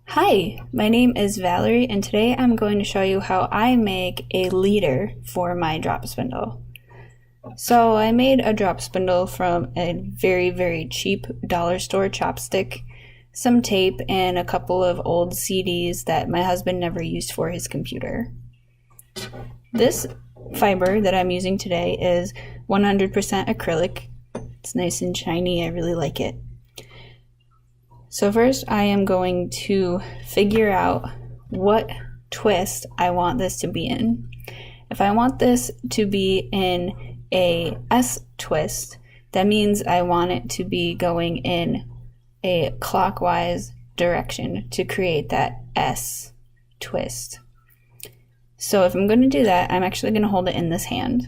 Hi, my name is Valerie, and today I'm going to show you how I make a leader for my drop spindle. So I made a drop spindle from a very cheap dollar store chopstick, some tape, and a couple of old CDs that my husband never used for his computer. This fiber that I'm using today is 100% acrylic. It's nice and shiny, I really like it. So first I am going to figure out what twist I want this to be in. If I want this to be in a S twist, that means I want it to be going in a clockwise direction to create that S twist. So if I'm going to do that, I'm actually going to hold it in this hand,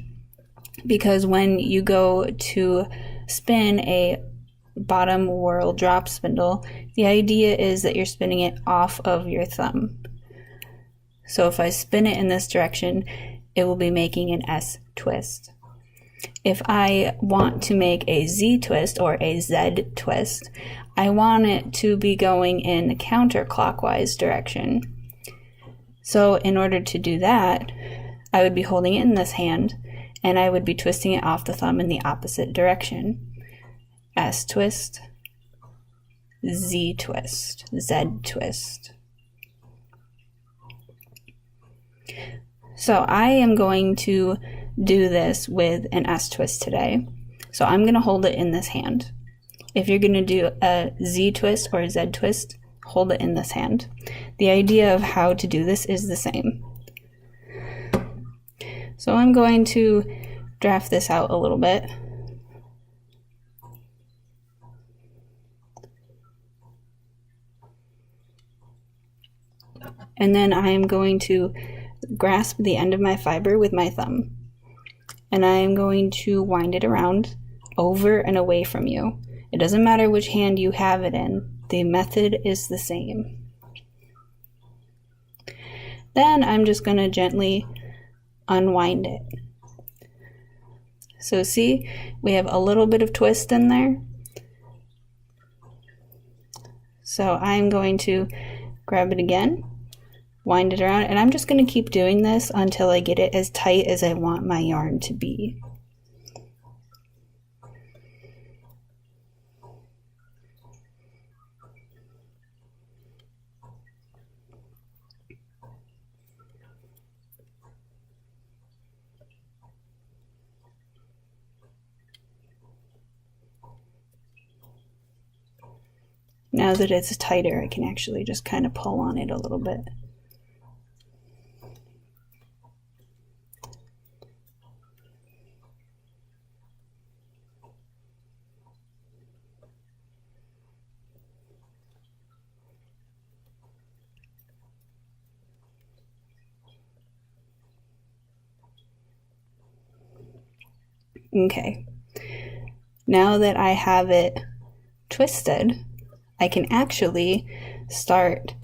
because when you go to spin a bottom whirl drop spindle, the idea is that you're spinning it off of your thumb. So if I spin it in this direction, it will be making an S twist. If I want to make a Z twist or a Z twist, I want it to be going in the counterclockwise direction. So in order to do that, I would be holding it in this hand and I would be twisting it off the thumb in the opposite direction. S twist, Z twist, Z twist. So I am going to do this with an S twist today. So I'm going to hold it in this hand. If you're going to do a Z twist or a Z twist, hold it in this hand. The idea of how to do this is the same. So I'm going to draft this out a little bit. And then I am going to grasp the end of my fiber with my thumb. And I am going to wind it around over and away from you. It doesn't matter which hand you have it in, the method is the same. Then I'm just going to gently unwind it. So see, we have a little bit of twist in there. So I'm going to grab it again, wind it around, and I'm just going to keep doing this until I get it as tight as I want my yarn to be. Now that it's tighter, I can actually just kind of pull on it a little bit. Okay, now that I have it twisted, I can actually start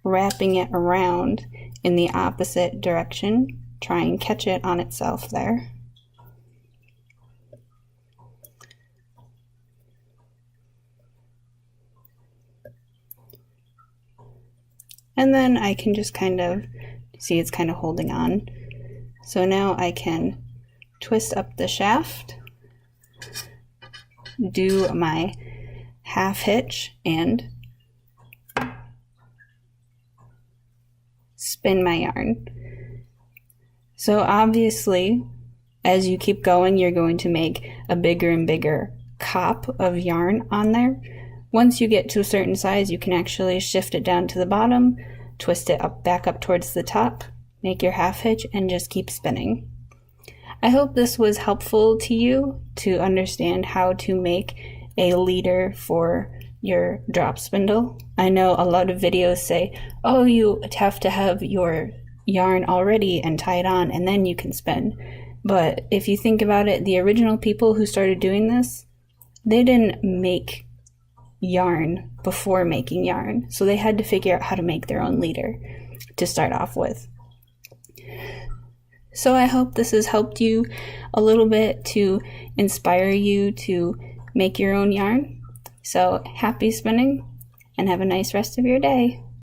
wrapping it around in the opposite direction, try and catch it on itself there. And then I can just kind of see it's kind of holding on. So now I can twist up the shaft, do my half hitch, and spin my yarn. So obviously, as you keep going, you're going to make a bigger and bigger cop of yarn on there. Once you get to a certain size, you can actually shift it down to the bottom, twist it up back up towards the top, make your half hitch, and just keep spinning. I hope this was helpful to you to understand how to make a leader for your drop spindle. I know a lot of videos say, oh, you have to have your yarn already and tied on and then you can spin. But if you think about it, the original people who started doing this, they didn't make yarn before making yarn. So they had to figure out how to make their own leader to start off with. So I hope this has helped you a little bit to inspire you to make your own yarn. So happy spinning, and have a nice rest of your day.